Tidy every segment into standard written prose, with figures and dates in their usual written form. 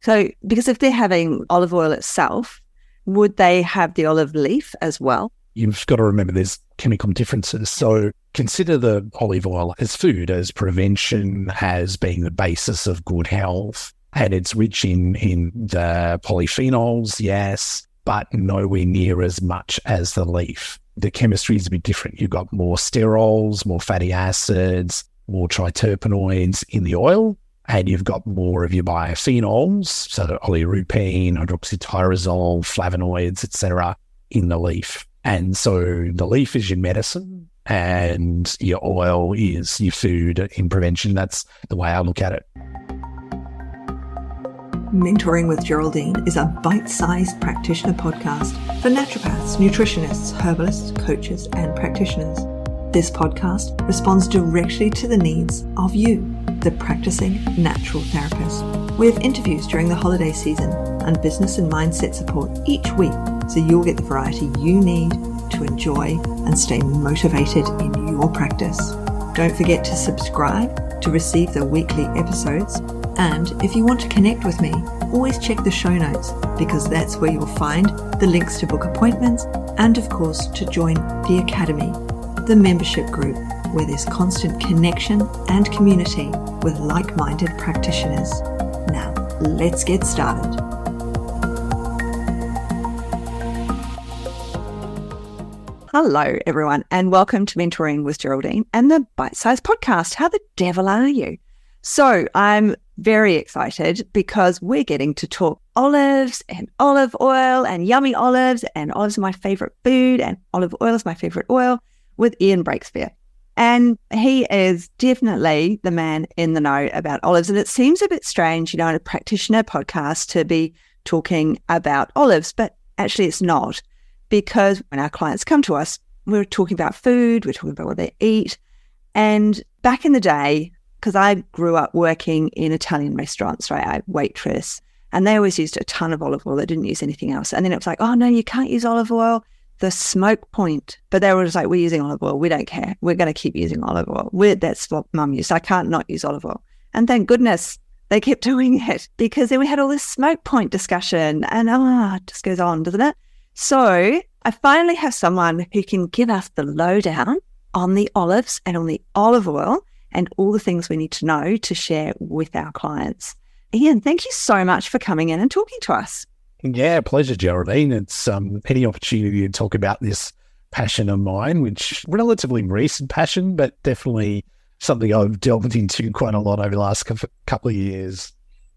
So because if they're having olive oil itself, would they have the olive leaf as well? You've got to remember there's chemical differences. So consider the olive oil as food, as prevention, as being the basis of good health. And it's rich in the polyphenols, yes, but nowhere near as much as the leaf. The chemistry is a bit different. You've got more sterols, more fatty acids, more triterpenoids in the oil, and you've got more of your biophenols, so oleuropein, hydroxytyrosol, flavonoids, etc., in the leaf. And so the leaf is your medicine and your oil is your food in prevention. That's the way I look at it. Mentoring with Geraldine is a bite-sized practitioner podcast for naturopaths, nutritionists, herbalists, coaches, and practitioners. This podcast responds directly to the needs of you, the practicing natural therapist. We have interviews during the holiday season and business and mindset support each week, so you'll get the variety you need to enjoy and stay motivated in your practice. Don't forget to subscribe to receive the weekly episodes. And if you want to connect with me, always check the show notes, because that's where you'll find the links to book appointments and, of course, to join the Academy, the membership group, where there's constant connection and community with like-minded practitioners. Now, let's get started. Hello, everyone, and welcome to Mentoring with Geraldine and the Bite Size Podcast. How the devil are you? So I'm very excited because we're getting to talk olives and olive oil and yummy olives, and olives are my favorite food and olive oil is my favorite oil, with Ian Breakspear. And he is definitely the man in the know about olives. And it seems a bit strange, in a practitioner podcast to be talking about olives, but actually it's not. Because when our clients come to us, we're talking about food, we're talking about what they eat. And back in the day, because I grew up working in Italian restaurants, right? I waitress, and they always used a ton of olive oil. They didn't use anything else. And then it was like, oh no, you can't use olive oil. The smoke point. But they were just like, we're using olive oil. We don't care. We're going to keep using olive oil. That's what mum used. I can't not use olive oil. And thank goodness they kept doing it, because then we had all this smoke point discussion, and it just goes on, doesn't it? So I finally have someone who can give us the lowdown on the olives and on the olive oil and all the things we need to know to share with our clients. Ian, thank you so much for coming in and talking to us. Yeah, pleasure, Geraldine. It's any opportunity to talk about this passion of mine, which relatively recent passion, but definitely something I've delved into quite a lot over the last couple of years.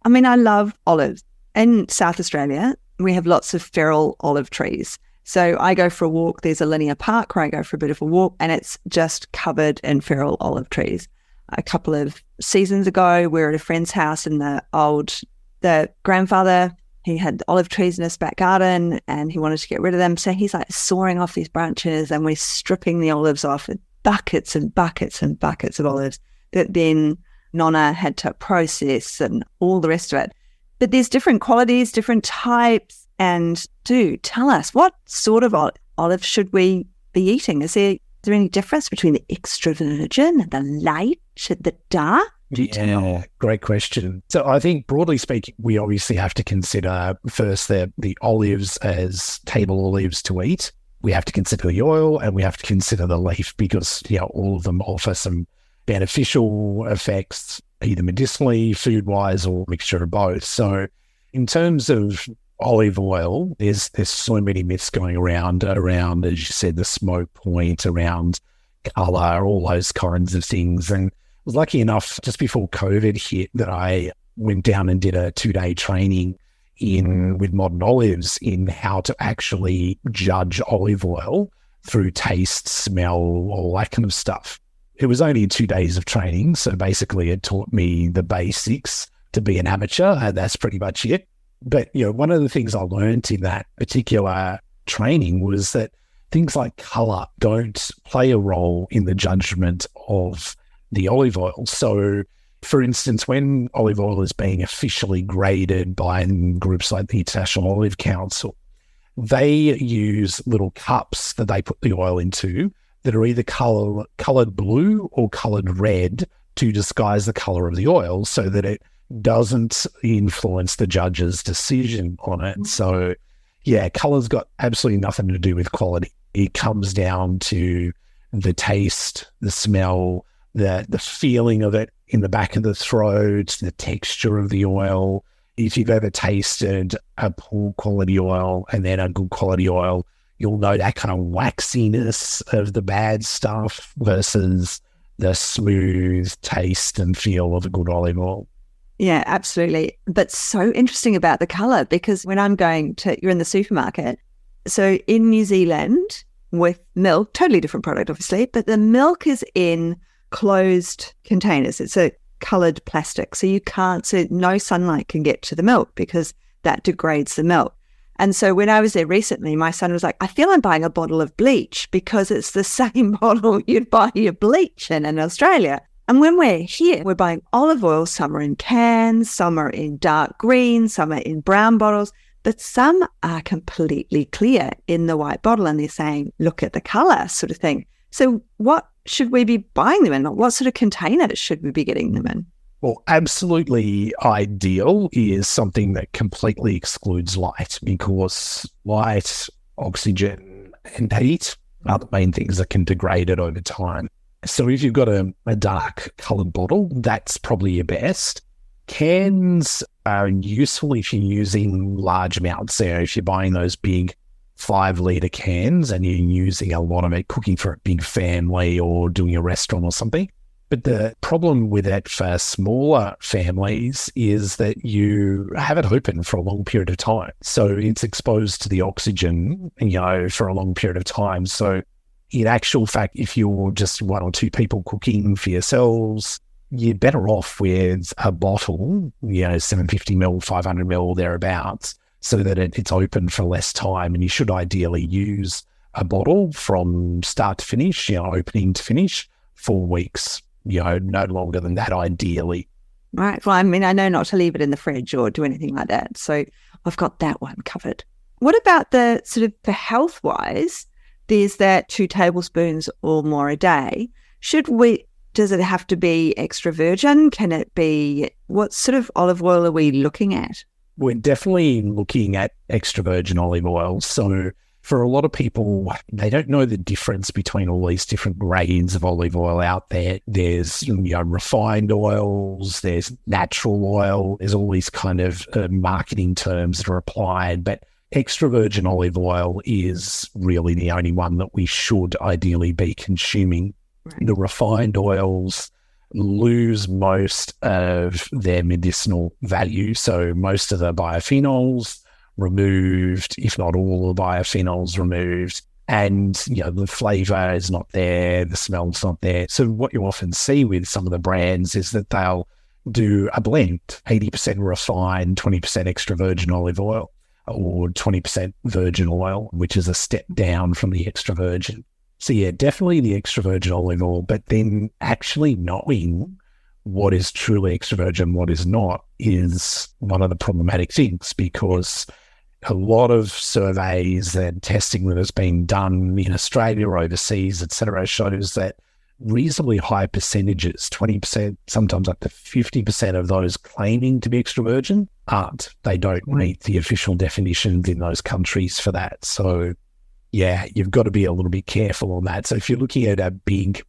I mean, I love olives. In South Australia, we have lots of feral olive trees. So I go for a walk. There's a linear park where I go for a bit of a walk, and it's just covered in feral olive trees. A couple of seasons ago, we were at a friend's house, and the grandfather, he had olive trees in his back garden and he wanted to get rid of them. So he's like sawing off these branches, and we're stripping the olives off with buckets and buckets and buckets of olives that then Nonna had to process and all the rest of it. But there's different qualities, different types. And do tell us, what sort of olive should we be eating? Is there any difference between the extra virgin and the light, the dark? Yeah, great question. So I think broadly speaking, we obviously have to consider first the olives as table olives to eat. We have to consider the oil, and we have to consider the leaf, because all of them offer some beneficial effects, either medicinally, food-wise, or a mixture of both. So in terms of olive oil, there's so many myths going around, as you said, the smoke point, around colour, all those kinds of things. And I was lucky enough just before COVID hit that I went down and did a 2-day training with Modern Olives in how to actually judge olive oil through taste, smell, all that kind of stuff. It was only 2 days of training, so basically it taught me the basics to be an amateur, and that's pretty much it. But, one of the things I learned in that particular training was that things like colour don't play a role in the judgment of the olive oil. So, for instance, when olive oil is being officially graded by groups like the International Olive Council, they use little cups that they put the oil into that are either coloured blue or coloured red to disguise the colour of the oil, so that it doesn't influence the judge's decision on it. So, yeah, colour's got absolutely nothing to do with quality. It comes down to the taste, the smell, the feeling of it in the back of the throat, the texture of the oil. If you've ever tasted a poor quality oil and then a good quality oil, you'll know that kind of waxiness of the bad stuff versus the smooth taste and feel of a good olive oil. Yeah, absolutely. But so interesting about the colour, because when you're in the supermarket. So in New Zealand with milk, totally different product, obviously, but the milk is in closed containers. It's a coloured plastic. So no sunlight can get to the milk because that degrades the milk. And so when I was there recently, my son was like, I feel I'm buying a bottle of bleach because it's the same bottle you'd buy your bleach in Australia. And when we're here, we're buying olive oil. Some are in cans, some are in dark green, some are in brown bottles, but some are completely clear in the white bottle. And they're saying, look at the colour sort of thing. So what should we be buying them in? What sort of containers should we be getting them in? Well, absolutely ideal is something that completely excludes light, because light, oxygen, and heat are the main things that can degrade it over time. So if you've got a dark coloured bottle, that's probably your best. Cans are useful if you're using large amounts. So if you're buying those big 5-litre cans and you're using a lot of it, cooking for a big family or doing a restaurant or something. But the problem with it for smaller families is that you have it open for a long period of time. So it's exposed to the oxygen, for a long period of time. So in actual fact, if you're just 1 or 2 people cooking for yourselves, you're better off with a bottle, 750 ml, 500 ml, thereabouts, so that it's open for less time. And you should ideally use a bottle from start to finish, opening to finish, 4 weeks. No longer than that, ideally. Right. Well, I mean, I know not to leave it in the fridge or do anything like that. So I've got that one covered. What about the sort of for health-wise, there's that 2 tablespoons or more a day. Does it have to be extra virgin? Can it be, what sort of olive oil are we looking at? We're definitely looking at extra virgin olive oil. So for a lot of people, they don't know the difference between all these different grades of olive oil out there. There's refined oils, there's natural oil, there's all these kind of marketing terms that are applied, but extra virgin olive oil is really the only one that we should ideally be consuming. Right. The refined oils lose most of their medicinal value, so most of the biophenols removed, if not all the biophenols removed, and the flavour is not there, the smell's not there. So what you often see with some of the brands is that they'll do a blend, 80% refined, 20% extra virgin olive oil, or 20% virgin oil, which is a step down from the extra virgin. So yeah, definitely the extra virgin olive oil, but then actually knowing what is truly extra virgin, what is not, is one of the problematic things, because a lot of surveys and testing that has been done in Australia or overseas, et cetera, shows that reasonably high percentages, 20%, sometimes up to 50% of those claiming to be extra virgin aren't. They don't meet the official definitions in those countries for that. So yeah, you've got to be a little bit careful on that. So if you're looking at a big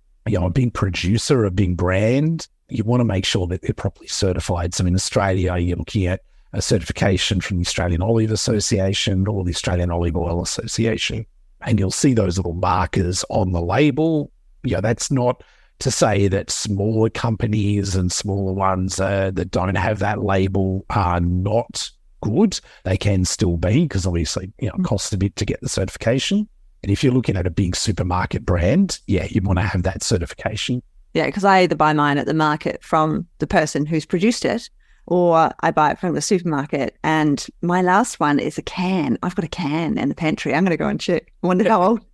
producer, a big brand, you want to make sure that they're properly certified. So in Australia, you're looking at a certification from the Australian Olive Association or the Australian Olive Oil Association, and you'll see those little markers on the label. That's not to say that smaller companies and smaller ones that don't have that label are not good. They can still be, because obviously it costs a bit to get the certification. And if you're looking at a big supermarket brand, you want to have that certification. Yeah, because I either buy mine at the market from the person who's produced it, or I buy it from the supermarket. And my last one is a can. I've got a can in the pantry. I'm going to go and check. I wonder how old.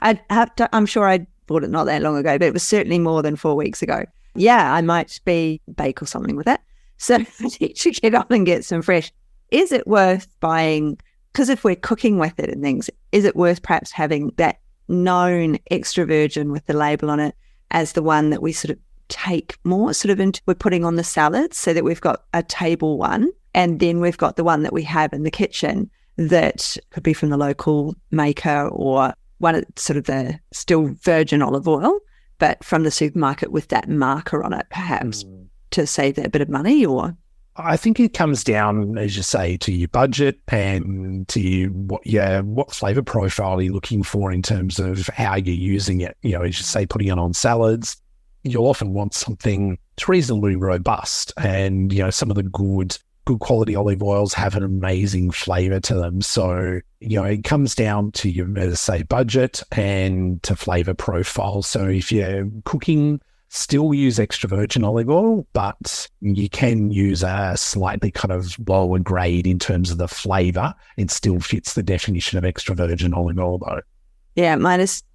I'm sure I bought it not that long ago, but it was certainly more than 4 weeks ago. Yeah, I might bake or something with it. So I need to get on and get some fresh. Is it worth buying, because if we're cooking with it and things, is it worth perhaps having that known extra virgin with the label on it as the one that we sort of take more sort of into, we're putting on the salads so that we've got a table one, and then we've got the one that we have in the kitchen that could be from the local maker or one of sort of the still virgin olive oil, but from the supermarket with that marker on it, perhaps to save that bit of money. Or I think it comes down, as you say, to your budget and to what flavour profile you're looking for in terms of how you're using it. You know, as you say, putting it on salads, you'll often want something that's reasonably robust, and, you know, some of the good quality olive oils have an amazing flavour to them. So, you know, it comes down to your, as I say, budget and to flavour profile. So if you're cooking, still use extra virgin olive oil, but you can use a slightly kind of lower grade in terms of the flavour. It still fits the definition of extra virgin olive oil though. yeah,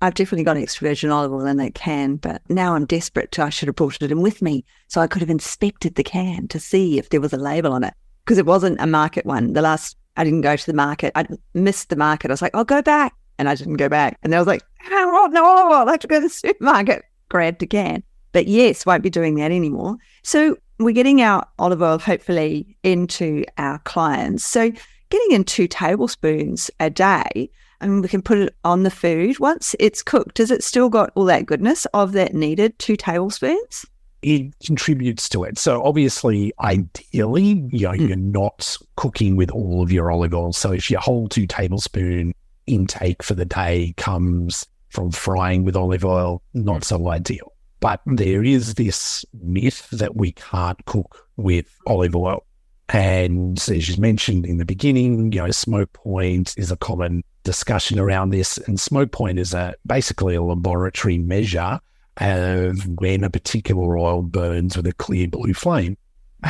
I've definitely got extra virgin olive oil in that can, but now I'm desperate I should have brought it in with me so I could have inspected the can to see if there was a label on it, because it wasn't a market one. I didn't go to the market. I missed the market. I was like, I'll go back. And I didn't go back. And I was like, oh, no, I'll have to go to the supermarket, grabbed a can. But yes, won't be doing that anymore. So we're getting our olive oil hopefully into our clients. So getting in 2 tablespoons a day, I mean, we can put it on the food. Once it's cooked, has it still got all that goodness of that needed 2 tablespoons? It contributes to it. So obviously, ideally, you know, you're not cooking with all of your olive oil. So if your whole 2 tablespoon intake for the day comes from frying with olive oil, not so ideal. But there is this myth that we can't cook with olive oil. And as you mentioned in the beginning, you know, smoke point is a common discussion around this. And smoke point is basically a laboratory measure of when a particular oil burns with a clear blue flame.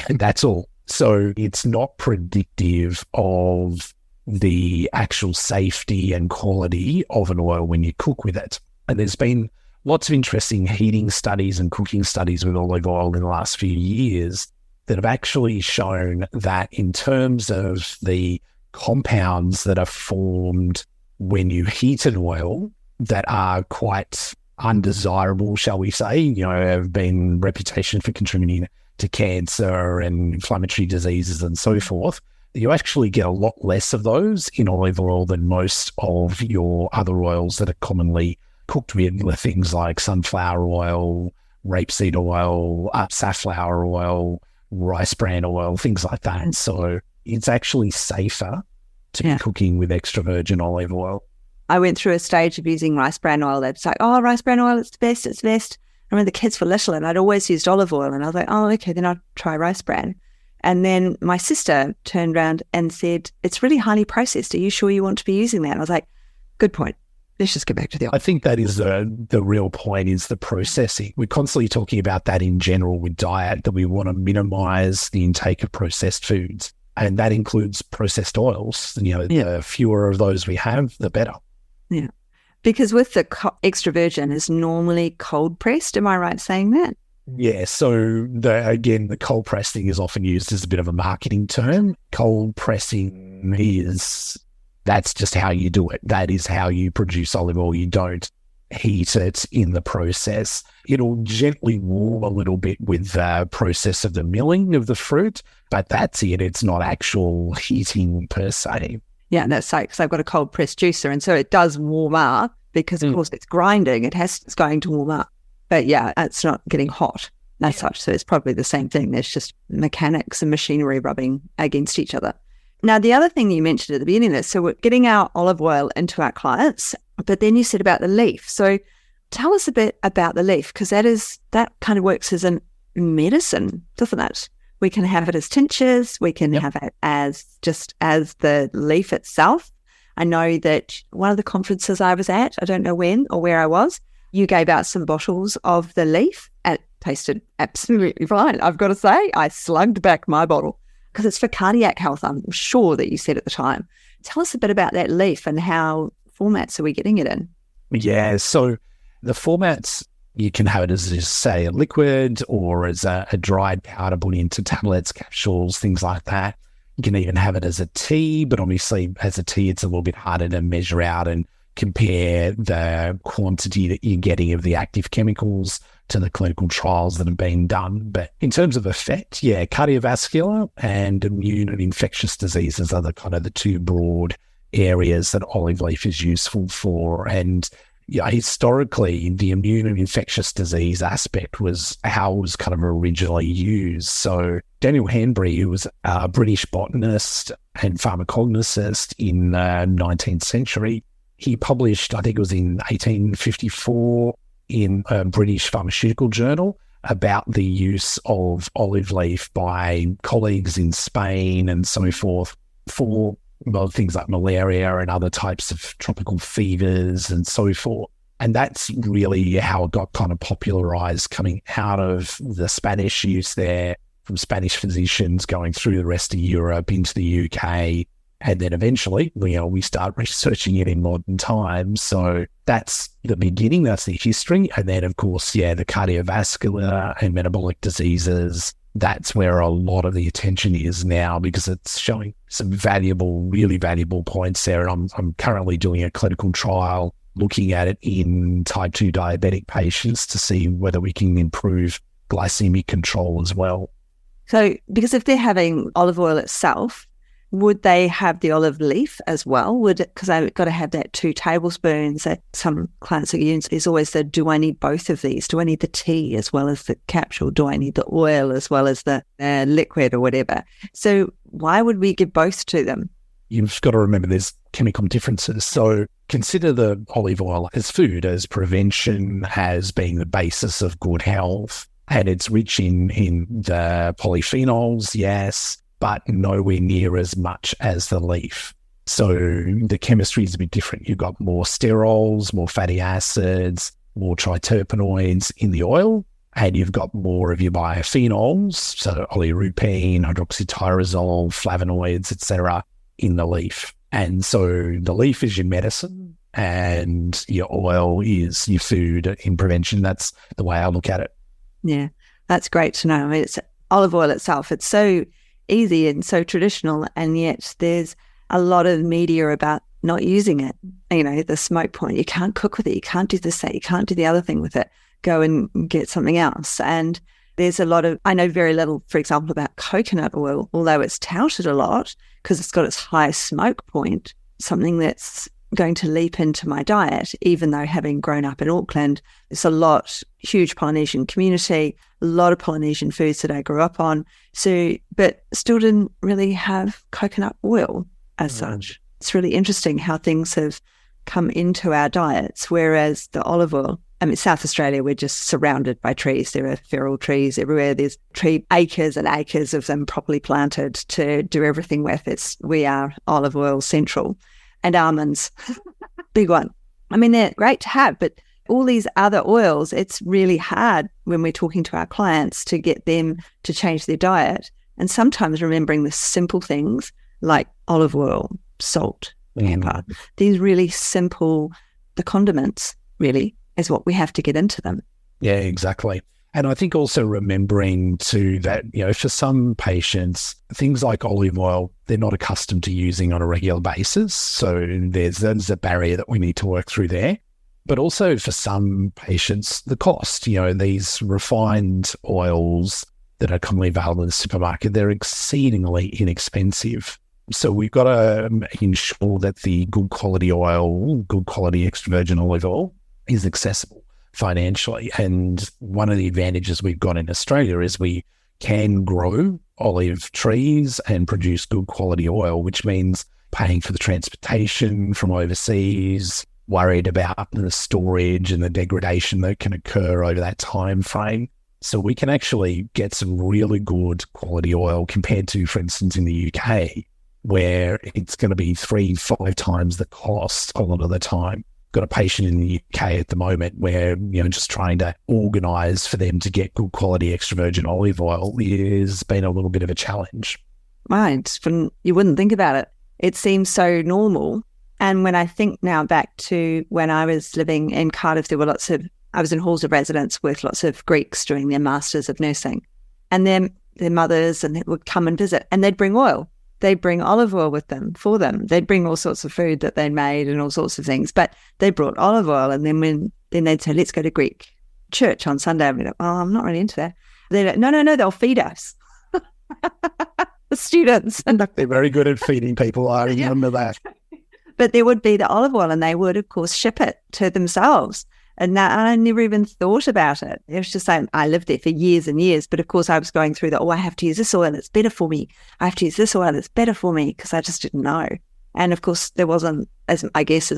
And that's all. So it's not predictive of the actual safety and quality of an oil when you cook with it. And there's been lots of interesting heating studies and cooking studies with olive oil in the last few years that have actually shown that in terms of the compounds that are formed when you heat an oil that are quite undesirable, shall we say, you know, have been reputation for contributing to cancer and inflammatory diseases and so forth, you actually get a lot less of those in olive oil than most of your other oils that are commonly cooked with things like sunflower oil, rapeseed oil, safflower oil, rice bran oil, things like that. So it's actually safer to be cooking with extra virgin olive oil. I went through a stage of using rice bran oil. They'd say, oh, rice bran oil, it's the best, it's the best. I remember the kids were little and I'd always used olive oil, and I was like, oh, okay, then I'll try rice bran. And then my sister turned around and said, it's really highly processed. Are you sure you want to be using that? And I was like, good point. Let's just get back to the I think that is the real point, is the processing. We're constantly talking about that in general with diet, that we want to minimize the intake of processed foods. And that includes processed oils. You know, the fewer of those we have, the better. Yeah. Because with the extra virgin is normally cold pressed. Am I right saying that? Yeah. So the cold pressing is often used as a bit of a marketing term. Cold pressing that's just how you do it. That is how you produce olive oil. You don't heat it in the process. It'll gently warm a little bit with the process of the milling of the fruit, but that's it. It's not actual heating per se. Yeah, that's right, because I've got a cold press juicer, and so it does warm up because, of course, it's grinding. It's going to warm up. But yeah, it's not getting hot as such. So it's probably the same thing. There's just mechanics and machinery rubbing against each other. Now, the other thing you mentioned at the beginning is, so we're getting our olive oil into our clients, but then you said about the leaf. So tell us a bit about the leaf, because that kind of works as a medicine, doesn't it? We can have it as tinctures. We can have it as the leaf itself. I know that one of the conferences I was at, I don't know when or where I was, you gave out some bottles of the leaf, and it tasted absolutely fine. I've got to say, I slugged back my bottle because it's for cardiac health, I'm sure that you said at the time. Tell us a bit about that leaf and how formats are we getting it in? Yeah, so the formats, you can have it as, say, a liquid or as a dried powder put into tablets, capsules, things like that. You can even have it as a tea, but obviously as a tea, it's a little bit harder to measure out and compare the quantity that you're getting of the active chemicals to the clinical trials that have been done. But in terms of effect, yeah, cardiovascular and immune and infectious diseases are the kind of the two broad areas that olive leaf is useful for. And yeah, historically, the immune and infectious disease aspect was how it was kind of originally used. So Daniel Hanbury, who was a British botanist and pharmacognosist in the 19th century, he published, I think it was in 1854, in a British pharmaceutical journal about the use of olive leaf by colleagues in Spain and so forth for things like malaria and other types of tropical fevers and so forth. And that's really how it got kind of popularized coming out of the Spanish use there, from Spanish physicians going through the rest of Europe into the UK. And then eventually, we start researching it in modern times. So that's the beginning, that's the history. And then, of course, the cardiovascular and metabolic diseases, that's where a lot of the attention is now, because it's showing some really valuable points there. And I'm currently doing a clinical trial looking at it in type 2 diabetic patients to see whether we can improve glycemic control as well. So, because if they're having olive oil itself, would they have the olive leaf as well? Because I've got to have that 2 tablespoons that some clients are using is always do I need both of these? Do I need the tea as well as the capsule? Do I need the oil as well as the liquid or whatever? So why would we give both to them? You've got to remember there's chemical differences. So consider the olive oil as food, as prevention, as being the basis of good health. And it's rich in the polyphenols, yes, but nowhere near as much as the leaf. So the chemistry is a bit different. You've got more sterols, more fatty acids, more triterpenoids in the oil, and you've got more of your biophenols, so oleuropein, hydroxytyrosol, flavonoids, etc., in the leaf. And so the leaf is your medicine and your oil is your food in prevention. That's the way I look at it. Yeah, that's great to know. I mean, it's olive oil itself. It's so easy and so traditional, and yet there's a lot of media about not using it. The smoke point, you can't cook with it, you can't do this, you can't do the other thing with it, go and get something else. And there's a lot of, I know very little, for example, about coconut oil, although it's touted a lot because it's got its high smoke point, something that's going to leap into my diet, even though having grown up in Auckland, there's huge Polynesian community, a lot of Polynesian foods that I grew up on. So, but still didn't really have coconut oil as such. It's really interesting how things have come into our diets, whereas the olive oil, South Australia, we're just surrounded by trees. There are feral trees everywhere. There's acres and acres of them properly planted to do everything with. We are olive oil central. And almonds, big one. They're great to have, but all these other oils, it's really hard when we're talking to our clients to get them to change their diet. And sometimes remembering the simple things like olive oil, salt, pepper, these really simple, the condiments really is what we have to get into them. Yeah, exactly. And I think also remembering too that, for some patients, things like olive oil, they're not accustomed to using on a regular basis. So there's a barrier that we need to work through there. But also for some patients, the cost, these refined oils that are commonly available in the supermarket, they're exceedingly inexpensive. So we've got to ensure that the good quality oil, good quality extra virgin olive oil is accessible financially. And one of the advantages we've got in Australia is we can grow olive trees and produce good quality oil, which means paying for the transportation from overseas, worried about the storage and the degradation that can occur over that time frame. So we can actually get some really good quality oil compared to, for instance, in the UK, where it's going to be 3-5 times the cost a lot of the time. Got a patient in the UK at the moment where, just trying to organise for them to get good quality extra virgin olive oil has been a little bit of a challenge. Right. You wouldn't think about it. It seems so normal. And when I think now back to when I was living in Cardiff, there were I was in halls of residence with lots of Greeks doing their Masters of Nursing. And their mothers and they would come and visit and they'd bring oil. They'd bring olive oil with them for them. They'd bring all sorts of food that they'd made and all sorts of things, but they brought olive oil. And then they'd say, let's go to Greek. church on Sunday. I'm like, oh, I'm not really into that. They're like, no, they'll feed us. The students. They're very good at feeding people. I remember that. But there would be the olive oil, and they would, of course, ship it to themselves. And I never even thought about it. It was just like, I lived there for years and years. But of course, I was going through I have to use this oil, it's better for me. I have to use this oil, it's better for me, because I just didn't know. And of course, there wasn't, as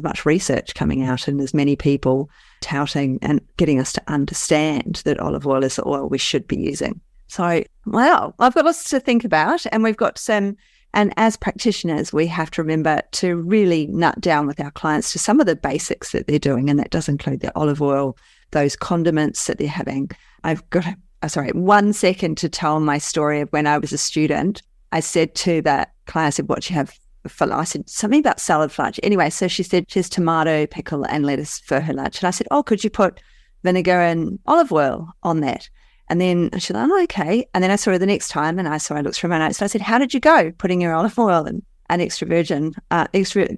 much research coming out and as many people touting and getting us to understand that olive oil is the oil we should be using. So, well, I've got lots to think about, and we've got some, and as practitioners, we have to remember to really nut down with our clients to some of the basics that they're doing, and that does include the olive oil, those condiments that they're having. I've got 1 second to tell my story of when I was a student. I said to the client, I said, what do you have for lunch? I said something about salad for lunch. Anyway, so she said she has tomato, pickle, and lettuce for her lunch. And I said, oh, could you put vinegar and olive oil on that? And then she said, oh, okay. And then I saw her the next time, and I looked through my notes. So I said, how did you go putting your olive oil and extra virgin,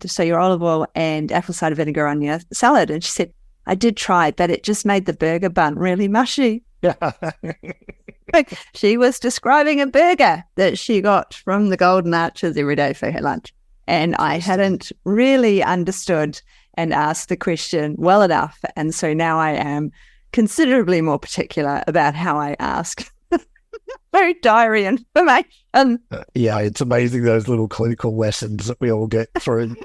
so your olive oil and apple cider vinegar on your salad? And she said, I did try, but it just made the burger bun really mushy. She was describing a burger that she got from the Golden Arches every day for her lunch. And I hadn't really understood and asked the question well enough. And so now I am considerably more particular about how I ask very diary information. Yeah, it's amazing those little clinical lessons that we all get through.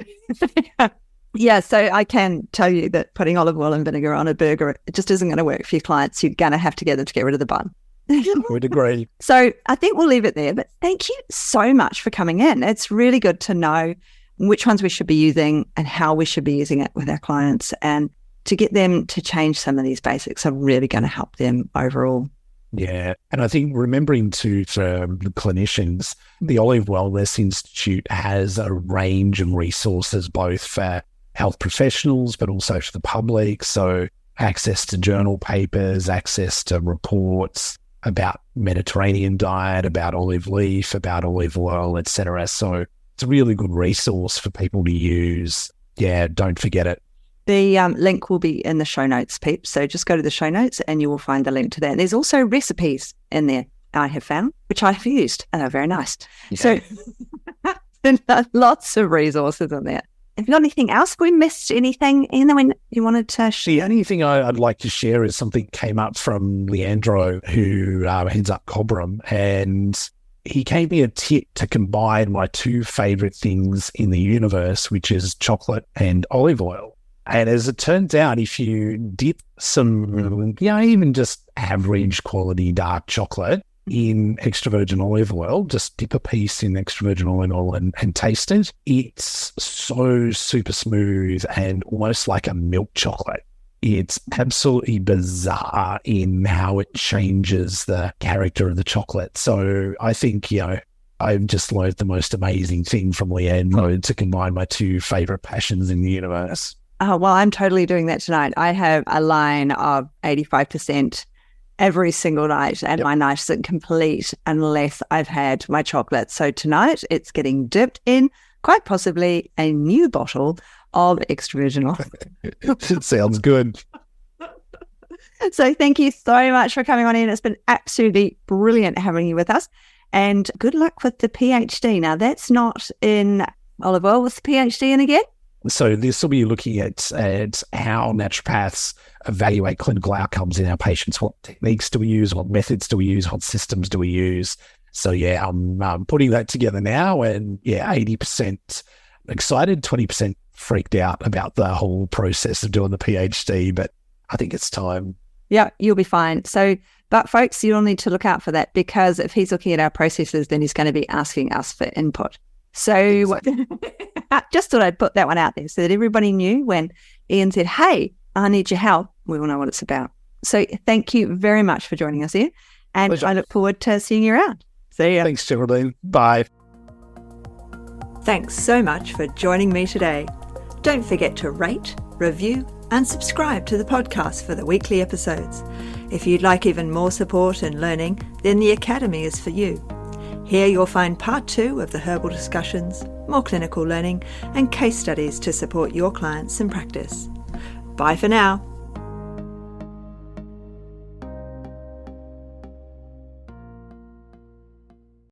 Yeah, so I can tell you that putting olive oil and vinegar on a burger, it just isn't going to work for your clients. You're going to have to get them to get rid of the bun. Would agree. So I think we'll leave it there. But thank you so much for coming in. It's really good to know which ones we should be using and how we should be using it with our clients, and to get them to change some of these basics are really going to help them overall. Yeah. And I think remembering too, for the clinicians, the Olive Wellness Institute has a range of resources, both for health professionals, but also for the public. So access to journal papers, access to reports about Mediterranean diet, about olive leaf, about olive oil, etc. So it's a really good resource for people to use. Yeah, don't forget it. The link will be in the show notes, peeps. So just go to the show notes and you will find the link to that. And there's also recipes in there I have found, which I have used, and they're very nice. Yeah. So lots of resources in there. Have you got anything else? Have we missed anything when you wanted to share? The only thing I'd like to share is something that came up from Leandro, who heads up Cobram, and he gave me a tip to combine my two favorite things in the universe, which is chocolate and olive oil. And as it turns out, if you dip some, even just average quality dark chocolate in extra virgin olive oil, just dip a piece in extra virgin olive oil and taste it, it's so super smooth and almost like a milk chocolate. It's absolutely bizarre in how it changes the character of the chocolate. So I think, I've just learned the most amazing thing from Leanne to combine my two favorite passions in the universe. Oh, well, I'm totally doing that tonight. I have a line of 85% every single night, and my night isn't complete unless I've had my chocolate. So tonight it's getting dipped in, quite possibly, a new bottle of extra virgin olive. It sounds good. So thank you so much for coming on in. It's been absolutely brilliant having you with us. And good luck with the PhD. Now, that's not in olive oil. What's the PhD in again? So this will be looking at how naturopaths evaluate clinical outcomes in our patients. What techniques do we use? What methods do we use? What systems do we use? So I'm putting that together now, and 80% excited, 20% freaked out about the whole process of doing the PhD, but I think it's time. Yeah, you'll be fine. So, but folks, you'll need to look out for that, because if he's looking at our processes, then he's going to be asking us for input. So just thought I'd put that one out there so that everybody knew when Ian said, hey, I need your help, we will know what it's about. So thank you very much for joining us here. And pleasure. I look forward to seeing you around. See ya. Thanks, Geraldine. Bye. Thanks so much for joining me today. Don't forget to rate, review, and subscribe to the podcast for the weekly episodes. If you'd like even more support and learning, then the Academy is for you. Here you'll find part 2 of the herbal discussions, more clinical learning, and case studies to support your clients in practice. Bye for now.